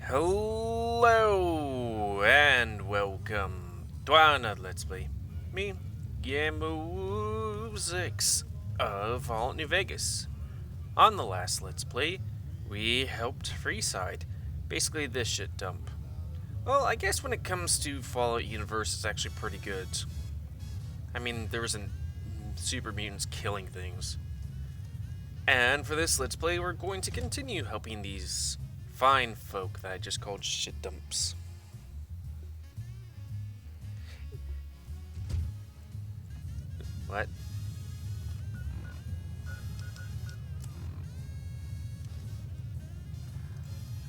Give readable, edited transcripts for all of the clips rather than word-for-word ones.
Hello and welcome to another Let's Play. Me, GamerWolfSix of Fallout New Vegas. On the last Let's Play, we helped Freeside, basically this shit dump. Well, I guess when it comes to Fallout Universe, it's actually pretty good. I mean, there wasn't super mutants killing things. And for this Let's Play, we're going to continue helping these fine folk that I just called shit dumps. What?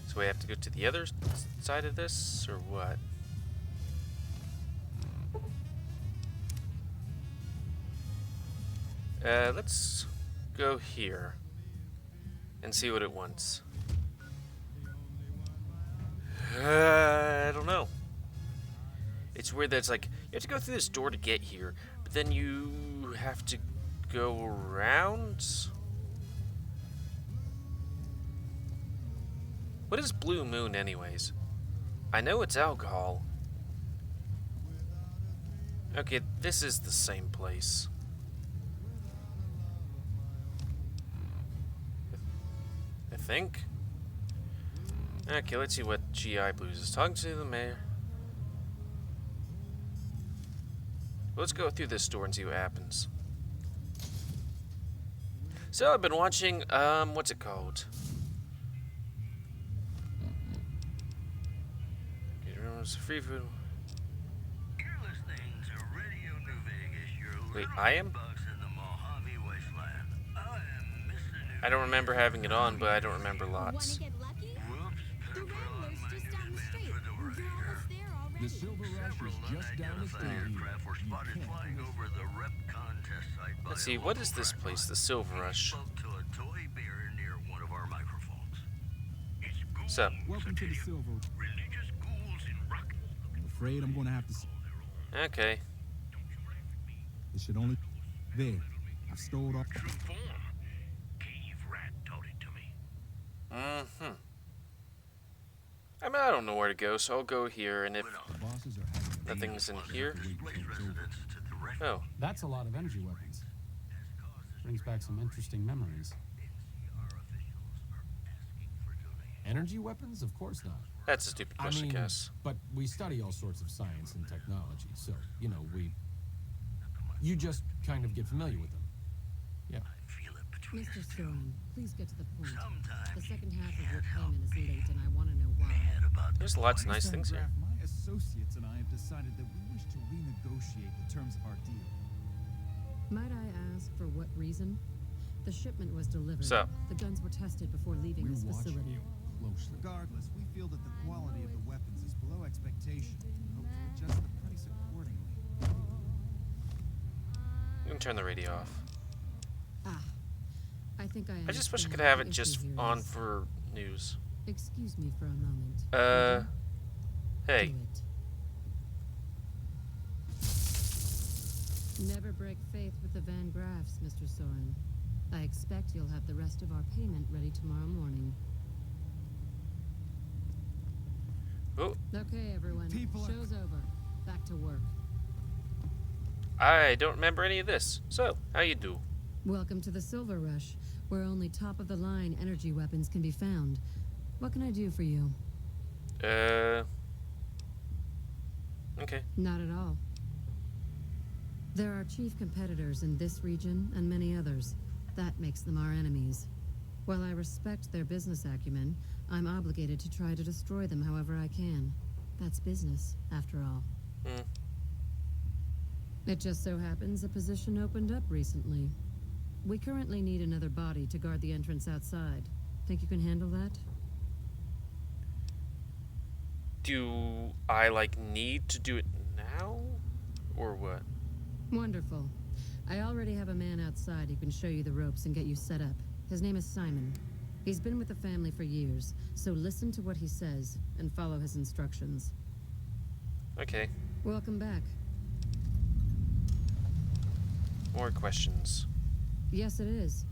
So we have to go to the other side of this, or what? Let's go here and see what it wants. I don't know. It's weird that it's like, you have to go through this door to get here, but then you have to go around? What is Blue Moon anyways? I know it's alcohol. Okay, this is the same place. I think. Okay, let's see what GI Blues is talking to the mayor. Let's go through this door and see what happens. So I've been watching, what's it called? Free food. You're listening to Radio New Vegas. You're Wait, I am? bugs in the Mojave Wasteland. I am Mr. New I don't remember having it on, but I don't remember Wanna lots. get lucky? Whoops. The Wrangler's just down the street. For the We're radio. almost there already. The Silver Rush Several is just down the unidentified street. aircraft were You spotted can't flying miss. over the rep contest site by Let's a see, what local is this crack place? bar. The Silver He Rush. spoke to a toy bear near one of our microphones. It's What's up? Welcome to the Silver. religious ghouls in rock. I'm afraid I'm going to have to. Okay. It should only. There. I've stowed off. True form. Cave rat taught it to me. Mm-hmm. I mean, I don't know where to go, so I'll go here, and if The bosses are having. nothing's in here... Displaced residents to the refuge. Oh. That's a lot of energy weapons. Brings back some interesting memories. Energy weapons? Of course not. That's a stupid question, I guess. but we study all sorts of science and technology, so, you know, you just kind of get familiar with them. Yeah. Feel it between Mr. us two. Soren, please get to the point. Sometimes The second you half of your can't help payment is being late, and I want to know why. mad about the There's lots of point. nice things here. My associates and I have decided that we wish to renegotiate the terms of our deal. Might I ask for what reason? The shipment was delivered. So. The guns were tested before leaving We're this watching facility. you closely. Regardless, we feel that the quality of the weapons is below expectation and hope to adjust the price accordingly. You can turn the radio off. Ah, I think I I just wish I understand could what have the it just issue here on is. for news. Excuse me for a moment. Hey. Do it. Never break faith with the Van Graffs, Mr. Soren. I expect you'll have the rest of our payment ready tomorrow morning. Oh, Okay, everyone. People are- Show's over. Back to work. I don't remember any of this. So, how you do? Welcome to the Silver Rush, where only top-of-the-line energy weapons can be found. What can I do for you? Okay. Not at all. There are chief competitors in this region and many others. That makes them our enemies. While I respect their business acumen, I'm obligated to try to destroy them however I can. That's business, after all. Hmm. It just so happens a position opened up recently. We currently need another body to guard the entrance outside. Think you can handle that? Do I, need to do it now? Or what? Wonderful. I already have a man outside who can show you the ropes and get you set up. His name is Simon. He's been with the family for years, so listen to what he says and follow his instructions. Okay. Welcome back. More questions. Yes, it is.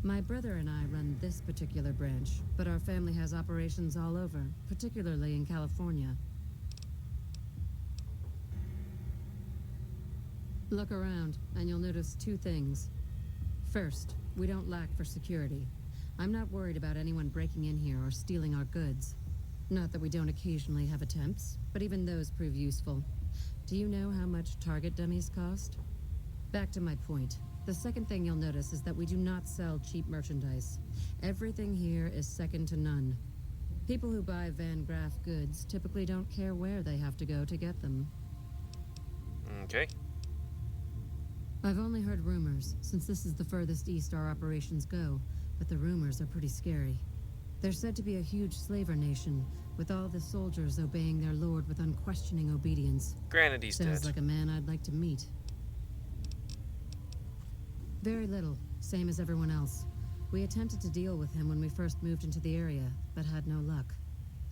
My brother and I run this particular branch, but our family has operations all over, particularly in California. Look around, and you'll notice two things. First, we don't lack for security. I'm not worried about anyone breaking in here or stealing our goods. Not that we don't occasionally have attempts, but even those prove useful. Do you know how much target dummies cost? Back to my point. The second thing you'll notice is that we do not sell cheap merchandise. Everything here is second to none. People who buy Van Graff goods typically don't care where they have to go to get them. Okay. I've only heard rumors, since this is the furthest east our operations go, but the rumors are pretty scary. They're said to be a huge slaver nation, with all the soldiers obeying their lord with unquestioning obedience. Granted, he's Sounds dead. like a man I'd like to meet. Very little, same as everyone else. We attempted to deal with him when we first moved into the area, but had no luck.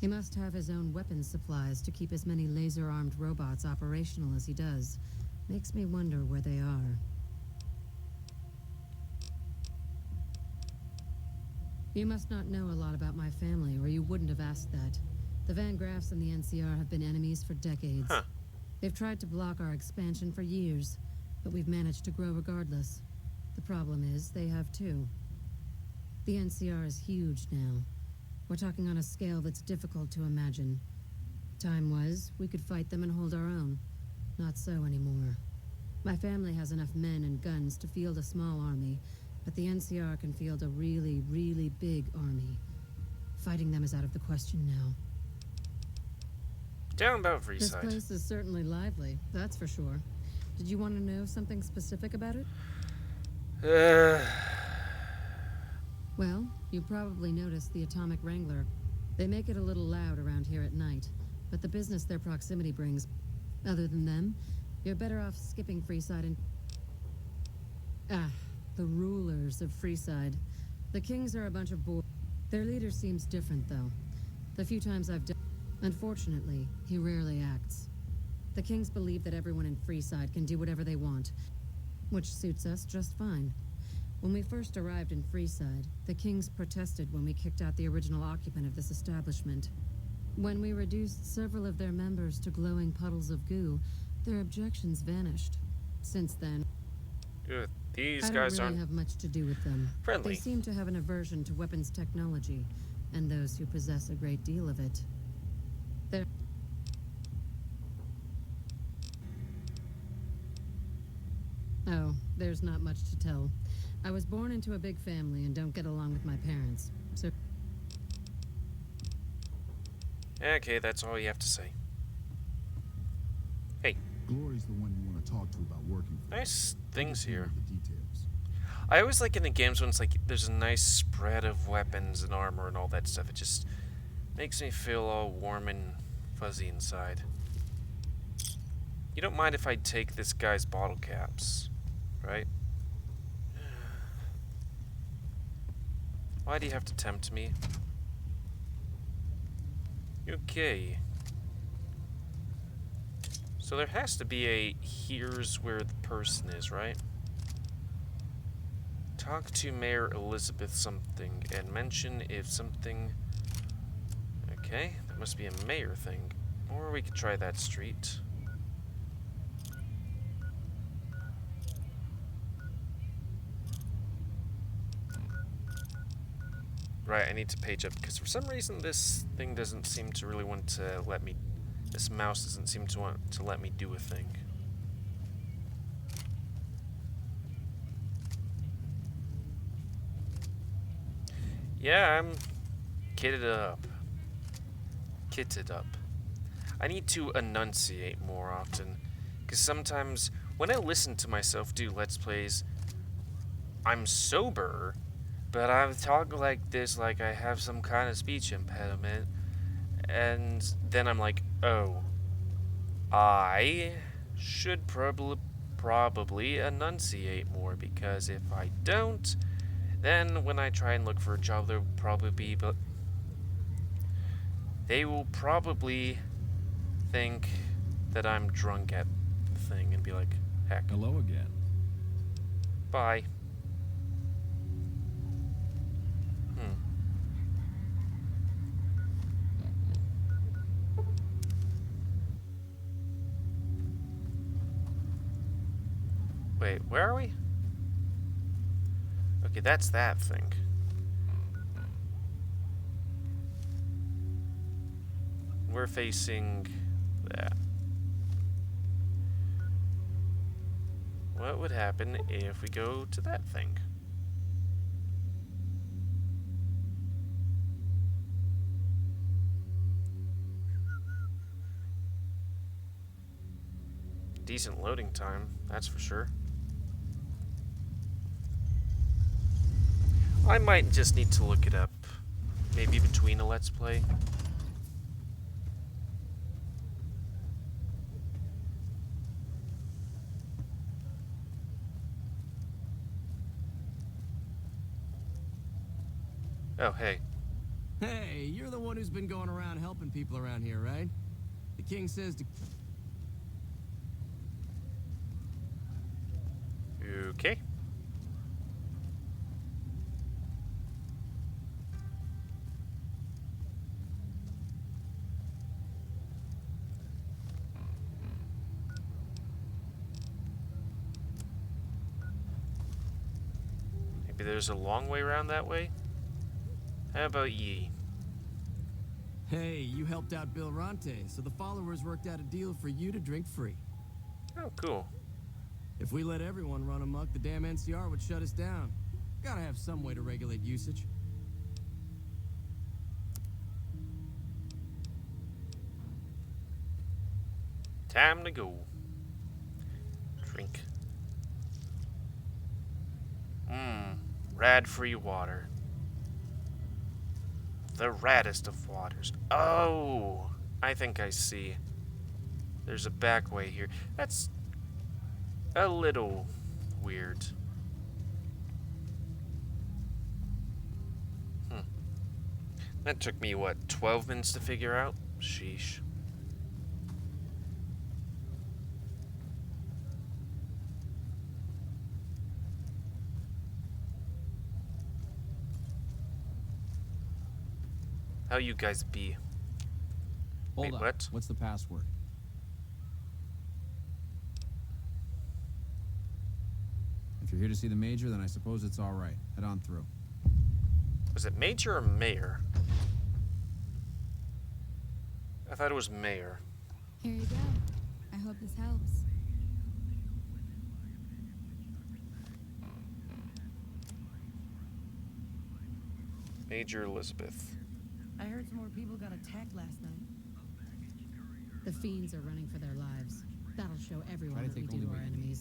He must have his own weapons supplies to keep as many laser-armed robots operational as he does. Makes me wonder where they are. You must not know a lot about my family, or you wouldn't have asked that. The Van Graffs and the NCR have been enemies for decades. Huh. They've tried to block our expansion for years, but we've managed to grow regardless. The problem is, they have too. The NCR is huge now. We're talking on a scale that's difficult to imagine. Time was, we could fight them and hold our own. Not so anymore. My family has enough men and guns to field a small army, but the NCR can field a really, really big army. Fighting them is out of the question now. Down about This Freeside. place is certainly lively, that's for sure. Did you want to know something specific about it? Well, you probably noticed the Atomic Wrangler. They make it a little loud around here at night, but the business their proximity brings. Other than them, you're better off skipping Freeside and... the rulers of Freeside. The Kings are a bunch of boys. Their leader seems different, though. The few times I've done... Unfortunately, he rarely acts. The Kings believe that everyone in Freeside can do whatever they want, which suits us just fine. When we first arrived in Freeside, the Kings protested when we kicked out the original occupant of this establishment. When we reduced several of their members to glowing puddles of goo, their objections vanished. Since then, Good. These I don't guys really aren't have much to do with them. friendly. They seem to have an aversion to weapons technology, and those who possess a great deal of it. They're... Oh, there's not much to tell. I was born into a big family and don't get along with my parents, so... Okay, that's all you have to say. Hey, Glory's the one you want to talk to about working for. nice things Just know here. the details. I always like in the games when it's like there's a nice spread of weapons and armor and all that stuff. It just makes me feel all warm and fuzzy inside. You don't mind if I take this guy's bottle caps, right? Why do you have to tempt me? Okay. So there has to be a here's where the person is, right? Talk to Mayor Elizabeth something and mention if something... Okay, that must be a mayor thing. Or we could try that street. Right, I need to page up because for some reason this thing doesn't seem to really want to let me... This mouse doesn't seem to want to let me do a thing. Yeah, I'm kitted up. Kitted up. I need to enunciate more often, because sometimes when I listen to myself do Let's Plays, I'm sober, but I talk like this like I have some kind of speech impediment, and then I'm like, oh, I should probably enunciate more, because if I don't, then when I try and look for a job, there will probably be, but they will probably think that I'm drunk at the thing and be like, heck, Hello again. bye. Wait, where are we? Okay, that's that thing. We're facing that. What would happen if we go to that thing? Decent loading time, that's for sure. I might just need to look it up. Maybe between a Let's Play. Oh, hey. Hey, you're the one who's been going around helping people around here, right? The king says to... Okay. Maybe there's a long way around that way? How about ye? Hey, you helped out Bill Ronte, so the followers worked out a deal for you to drink free. Oh, cool. If we let everyone run amok, the damn NCR would shut us down. Gotta have some way to regulate usage. Time to go. Drink. Rad-free water. The raddest of waters. Oh! I think I see. There's a back way here. That's a little weird. That took me, what, 12 minutes to figure out? Sheesh. How you guys be? Hold Wait, up. what? What's the password? If you're here to see the Major, then I suppose it's all right. Head on through. Was it Major or Mayor? I thought it was Mayor. Here you go. I hope this helps. Major Elizabeth. I heard some more people got attacked last night. The fiends are running for their lives. That'll show everyone Try to what we take do to only our what you need.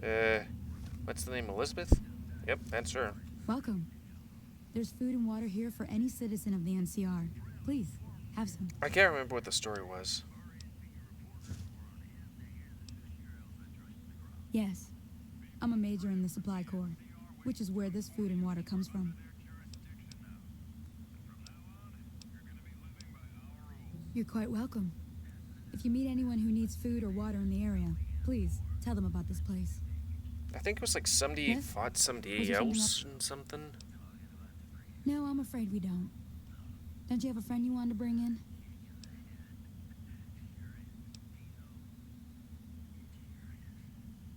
enemies. What's the name? Elizabeth? Yep, that's her. Welcome. There's food and water here for any citizen of the NCR. Please, have some. I can't remember what the story was. Yes. I'm a major in the Supply Corps, which is where this food and water comes from. You're quite welcome. If you meet anyone who needs food or water in the area, please tell them about this place. I think it was like somebody Yes? fought Was somebody there something else and something. No, I'm afraid we don't. Don't you have a friend you wanted to bring in?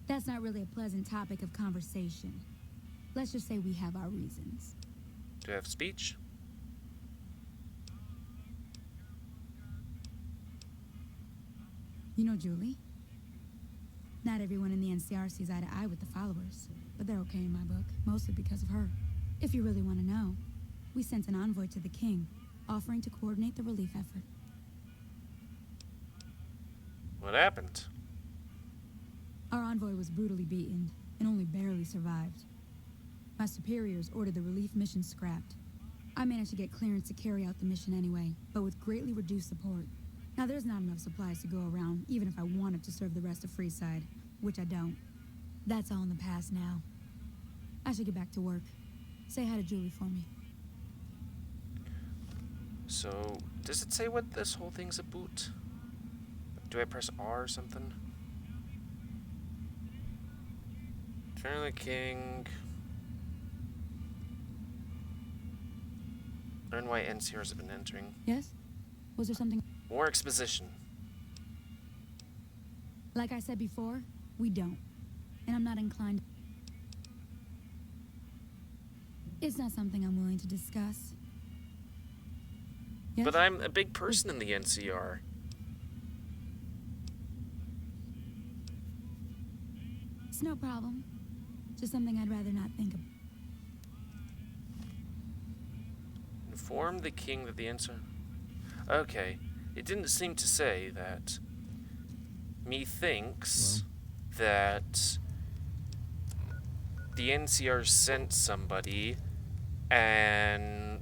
That's not really a pleasant topic of conversation. Let's just say we have our reasons. Do you have speech? You know Julie? Not everyone in the NCR sees eye to eye with the followers, but they're okay in my book, mostly because of her. If you really want to know, we sent an envoy to the king, offering to coordinate the relief effort. What happened? Our envoy was brutally beaten and only barely survived. My superiors ordered the relief mission scrapped. I managed to get clearance to carry out the mission anyway, but with greatly reduced support. Now there's not enough supplies to go around, even if I wanted to serve the rest of Freeside, which I don't. That's all in the past now. I should get back to work. Say hi to Julie for me. So, does it say what this whole thing's about? Do I press R or something? Turn the king. Learn why NCRs have been entering. Yes? Was there something? More exposition. Like I said before, we don't. and I'm not inclined. It's not something I'm willing to discuss. Yes? But I'm a big person in the NCR. It's no problem. Just something I'd rather not think of. Inform the king that the NCR... Okay. It didn't seem to say that. Methinks that the NCR sent somebody and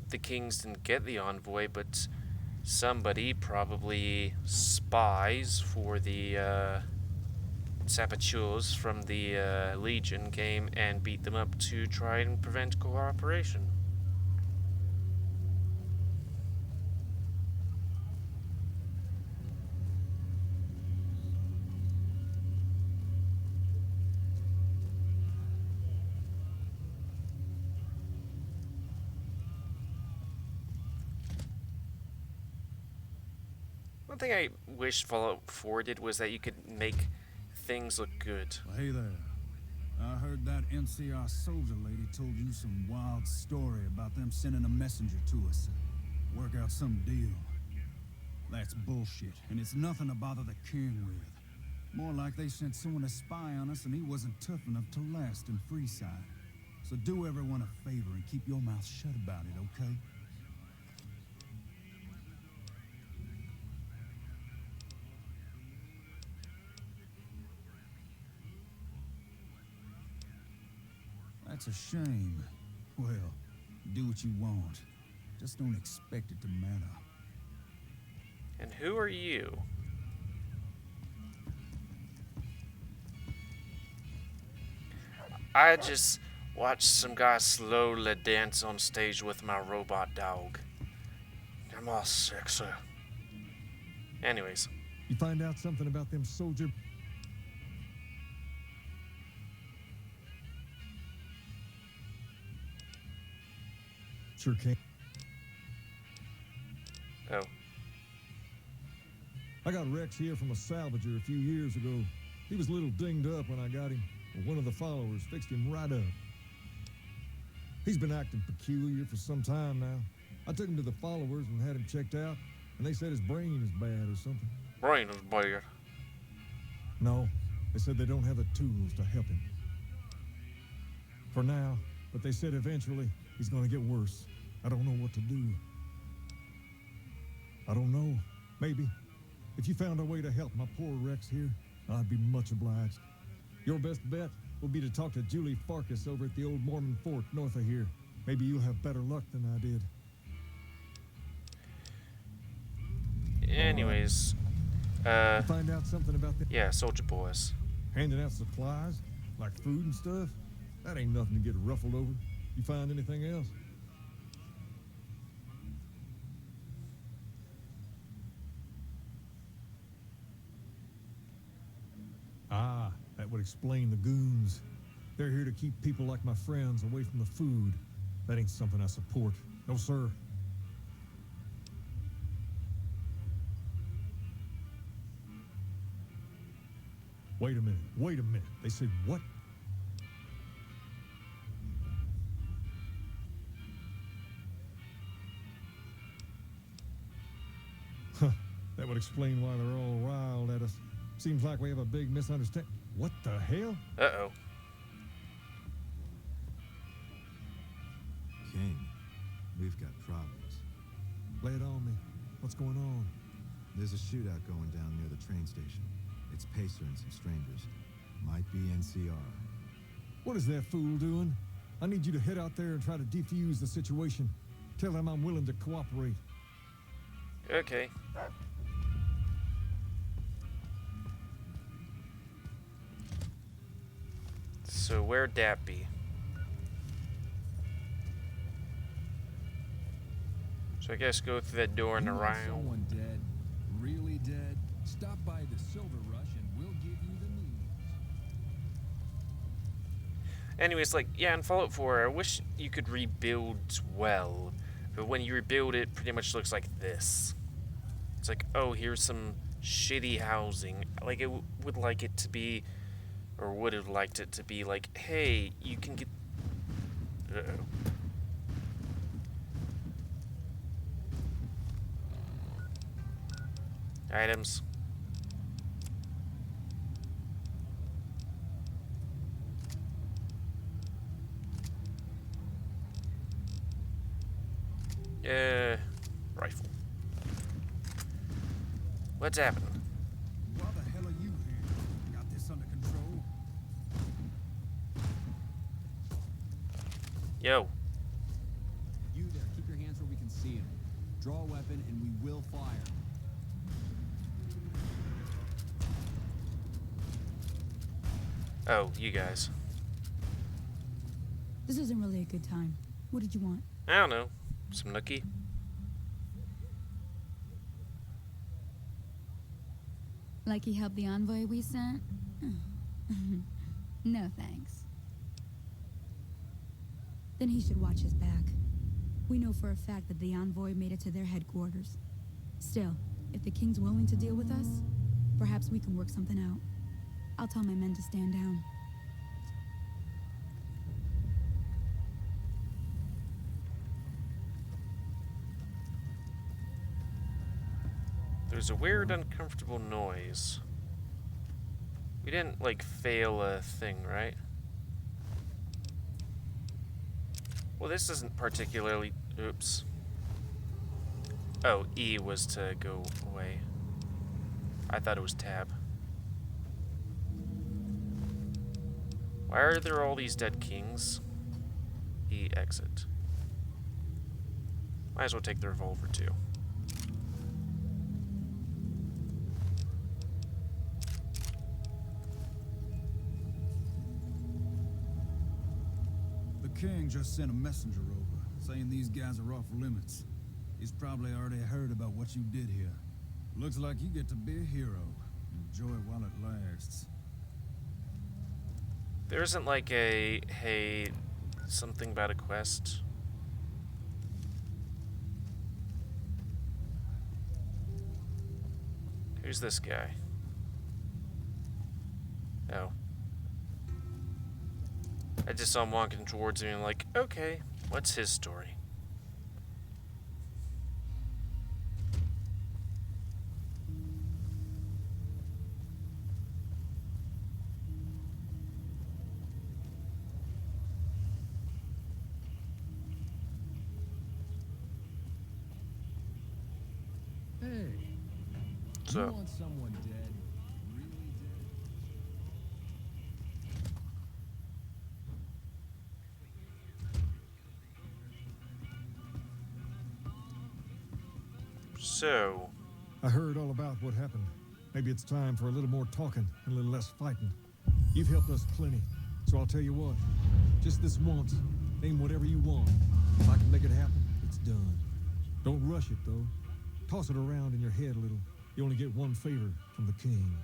the kings didn't get the envoy, but somebody, probably spies for the saboteurs from the Legion, came and beat them up to try and prevent cooperation. One thing I wish Fallout 4 did was that you could make things look good. Well, hey there. I heard that NCR soldier lady told you some wild story about them sending a messenger to us. Work out some deal. That's bullshit, and it's nothing to bother the king with. More like they sent someone to spy on us and he wasn't tough enough to last in Freeside. So do everyone a favor and keep your mouth shut about it, okay? That's a shame. Well, do what you want. Just don't expect it to matter. And who are you? I just watched some guy slowly dance on stage with my robot dog. I'm all sexy. Anyways. You find out something about them soldier? Sure can. Oh. I got Rex here from a salvager a few years ago. He was a little dinged up when I got him. Well, one of the followers fixed him right up. He's been acting peculiar for some time now. I took him to the followers and had him checked out, and they said his brain is bad or something. Brain is bad. No, they said they don't have the tools to help him. For now, but they said eventually he's gonna get worse. I don't know what to do. I don't know. Maybe. If you found a way to help my poor Rex here, I'd be much obliged. Your best bet will be to talk to Julie Farkas over at the old Mormon fort north of here. Maybe you'll have better luck than I did. Anyways, find out something about the soldier boys. Handing out supplies, like food and stuff? That ain't nothing to get ruffled over. You find anything else? Ah, that would explain the goons. They're here to keep people like my friends away from the food. That ain't something I support. No, sir. Wait a minute. They said what? Huh, that would explain why they're all riled at us. Seems like we have a big misunderstanding. What the hell? Uh-oh. King, we've got problems. Lay it on me. What's going on? There's a shootout going down near the train station. It's Pacer and some strangers. Might be NCR. What is that fool doing? I need you to head out there and try to defuse the situation. Tell them I'm willing to cooperate. Okay. So where'd that be? So I guess go through that door and around. Someone dead, really dead? Stop by the Silver Rush and we'll give you the news. Anyways, like, yeah, in Fallout 4, I wish you could rebuild well. But when you rebuild it, pretty much looks like this. It's like, oh, here's some shitty housing. Like, I would like it to be or would have liked it to be like, hey, you can get... Uh-oh. Items. Rifle. What's happening? Why the hell are you here? Got this under control? Yo. You there, keep your hands where we can see him. Draw a weapon and we will fire. Oh, you guys. This isn't really a good time. What did you want? I don't know. Some nookie. Like he helped the envoy we sent? No thanks. Then he should watch his back. We know for a fact that the envoy made it to their headquarters. Still, if the king's willing to deal with us, perhaps we can work something out. I'll tell my men to stand down. There's a weird, uncomfortable noise. We didn't, like, fail a thing, right? Well, this isn't particularly... Oops. Oh, E was to go away. I thought it was tab. Why are there all these dead kings? E, exit. Might as well take the revolver, too. The king just sent a messenger over, saying these guys are off limits. He's probably already heard about what you did here. Looks like you get to be a hero. Enjoy it while it lasts. There isn't like a, hey, something about a quest. Who's this guy? Oh. I just saw him walking towards me and I'm like, okay, what's his story? Hey, So, you want someone dead? Really dead? so, I heard all about what happened. Maybe it's time for a little more talking and a little less fighting. You've helped us plenty, so I'll tell you what. Just this once, name whatever you want. If I can make it happen, it's done. Don't rush it, though. Toss it around in your head a little. You only get one favor from the king.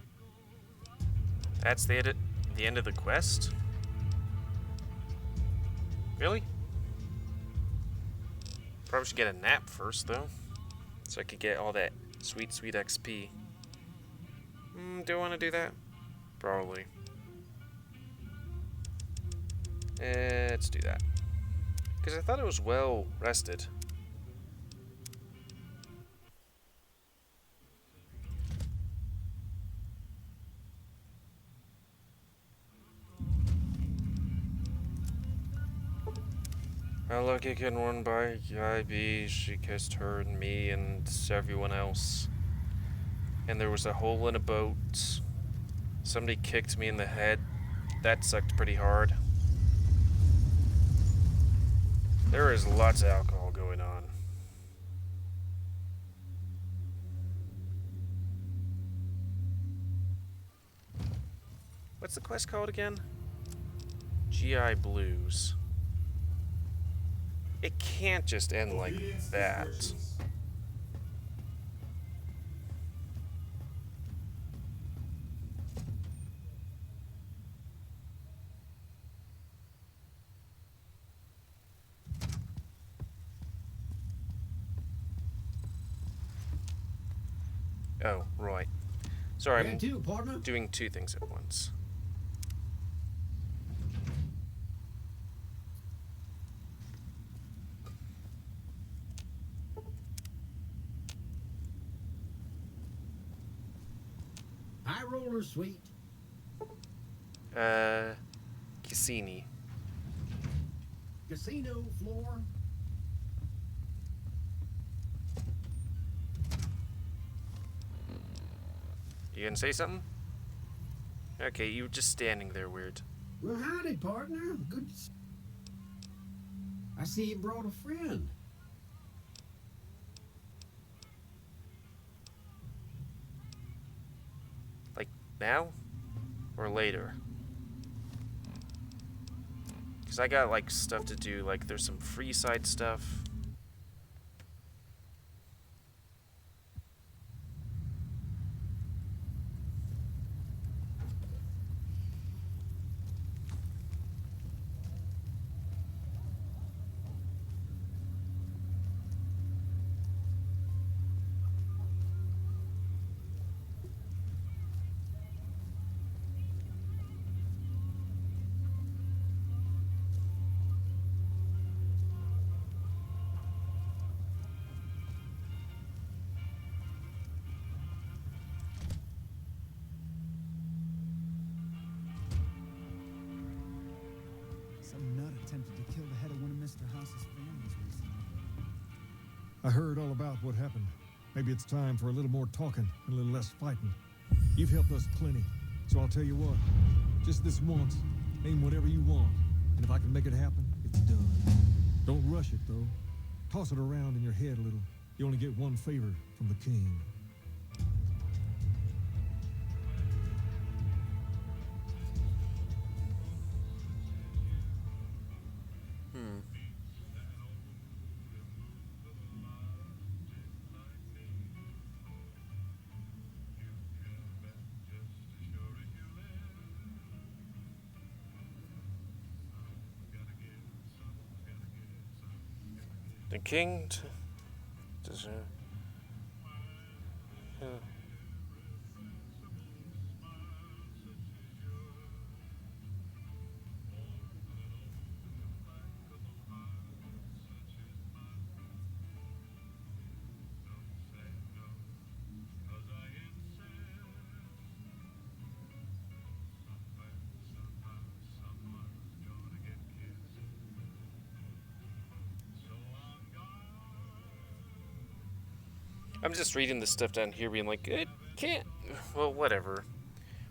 that's the end of the quest? Really? Probably should get a nap first, though. So I could get all that sweet, sweet XP. Do I want to do that? Probably. Let's do that. Because I thought it was well rested. How lucky can one guy be? She kissed her and me and everyone else. And there was a hole in a boat. Somebody kicked me in the head. That sucked pretty hard. There is lots of alcohol going on. What's the quest called again? GI Blues. It can't just end like that. Oh, right. Sorry, I'm doing two things at once. High roller suite. Cassini. Casino floor. You gonna say something? Okay, you were just standing there weird. Well, howdy, partner. Good. I see you brought a friend. Like now? Or later? Because I got like stuff to do, like there's some free side stuff. Some nut attempted to kill the head of one of Mr. House's families recently. I heard all about what happened. Maybe it's time for a little more talking and a little less fighting. You've helped us plenty, so I'll tell you what. Just this once, aim whatever you want, and if I can make it happen, it's done. Don't rush it, though. Toss it around in your head a little. You only get one favor from the king. The king does I'm just reading the stuff down here being like, it can't, well, whatever.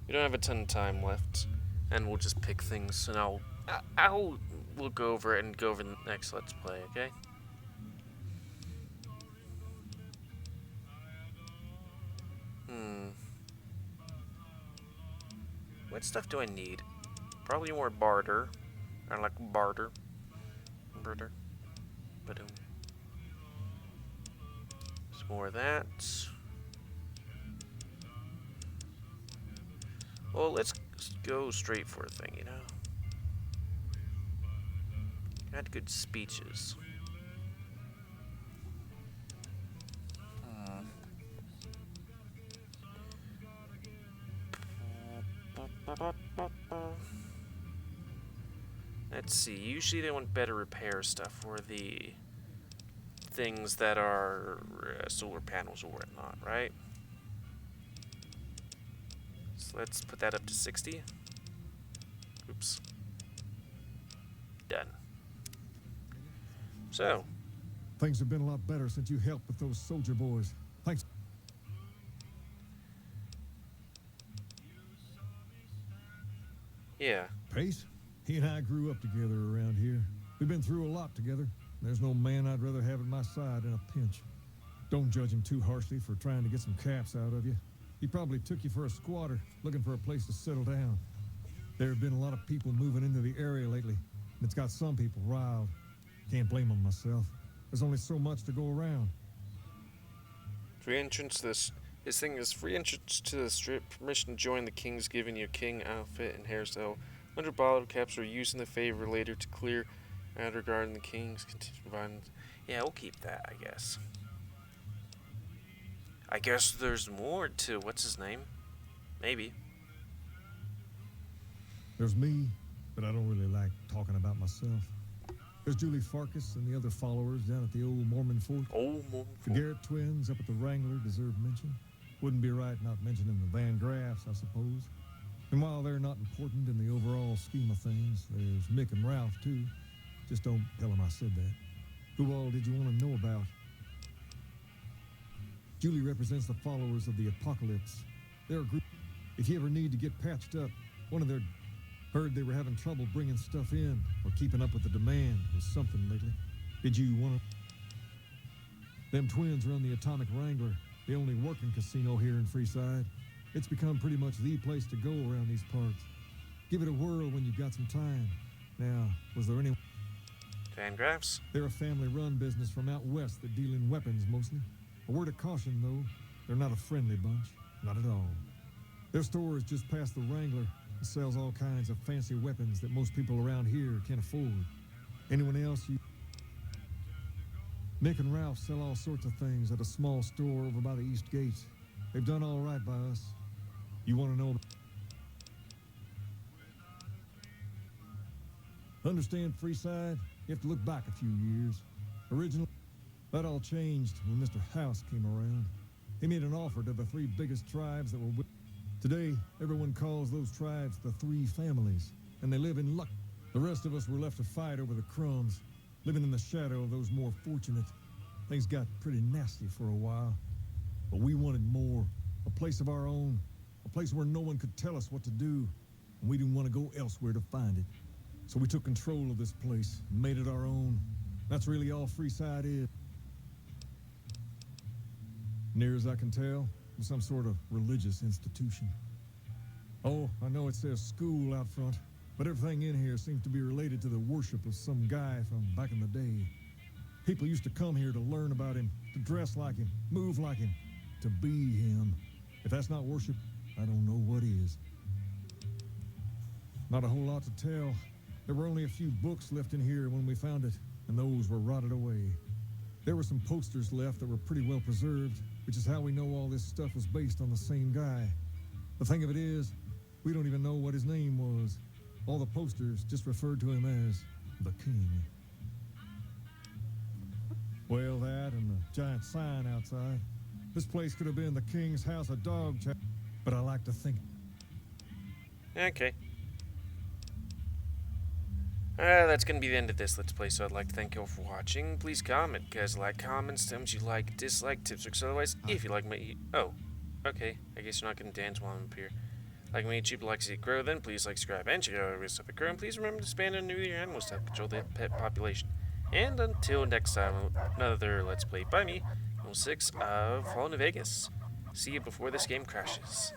We don't have a ton of time left, and we'll just pick things, and I'll look over it and go over the next Let's Play, okay? What stuff do I need? Probably more barter. I like barter. Barter. Ba-doom. More of that. Well, let's go straight for a thing, you know? Had good speeches. Let's see. Usually they want better repair stuff for the things that are solar panels or whatnot, right? So let's put that up to 60. Oops. Done. So. Things have been a lot better since you helped with those soldier boys. Thanks. Yeah. Pace? He and I grew up together around here. We've been through a lot together. There's no man I'd rather have at my side in a pinch. Don't judge him too harshly for trying to get some caps out of you. He probably took you for a squatter, looking for a place to settle down. There have been a lot of people moving into the area lately, and it's got some people riled. Can't blame them myself. There's only so much to go around. Free entrance to this. His thing is free entrance to the strip. Permission to join the king's giving you a king outfit and hairstyle. 100 bottle caps are used in the favor later to clear out regarding the king's continued violence. Yeah, we'll keep that, I guess. I guess there's more to what's his name? Maybe. There's me, but I don't really like talking about myself. There's Julie Farkas and the other followers down at the old Mormon fort. Old Mormon The fort. Garrett twins up at the Wrangler deserve mention. Wouldn't be right not mentioning the Van Graffs, I suppose. And while they're not important in the overall scheme of things, there's Mick and Ralph, too. Just don't tell them I said that. Who all did you want to know about? Julie represents the followers of the apocalypse. They're a group. If you ever need to get patched up, one of their... Heard they were having trouble bringing stuff in or keeping up with the demand or something lately. Did you want to... Them twins run the Atomic Wrangler, the only working casino here in Freeside. It's become pretty much the place to go around these parts. Give it a whirl when you've got some time. Now, was there any... Van Graffs? They're a family-run business from out west that deal in weapons mostly. A word of caution, though, they're not a friendly bunch. Not at all. Their store is just past the Wrangler. It sells all kinds of fancy weapons that most people around here can't afford. Anyone else you... Mick and Ralph sell all sorts of things at a small store over by the East Gate. They've done all right by us. You want to know... Understand Freeside? You have to look back a few years. Originally, that all changed when Mr. House came around. He made an offer to the 3 biggest tribes that were with... Today, everyone calls those tribes the 3 families, and they live in luck. The rest of us were left to fight over the crumbs, living in the shadow of those more fortunate. Things got pretty nasty for a while, but we wanted more, a place of our own, a place where no one could tell us what to do, and we didn't want to go elsewhere to find it. So we took control of this place and made it our own. That's really all Freeside is. Near as I can tell, it's some sort of religious institution. Oh, I know it says school out front, but everything in here seems to be related to the worship of some guy from back in the day. People used to come here to learn about him, to dress like him, move like him, to be him. If that's not worship, I don't know what is. Not a whole lot to tell. There were only a few books left in here when we found it, and those were rotted away. There were some posters left that were pretty well preserved, which is how we know all this stuff was based on the same guy. The thing of it is, we don't even know what his name was. All the posters just referred to him as the King. Well, that and the giant sign outside. This place could have been the King's House of Dog but I like to think... Okay. That's going to be the end of this Let's Play, so I'd like to thank you all for watching. Please comment, guys. Like, comments, tell me what you like, dislike, tips, tricks, otherwise, if you like my... Oh, okay. I guess you're not going to dance while I'm up here. Like my YouTube, like to see it grow, then please like, subscribe, and check out our stuff at grow, and please remember to expand and renew your animals to help control the pet population. And until next time, another Let's Play by me, GamerWolfSix of Fallout New Vegas. See you before this game crashes.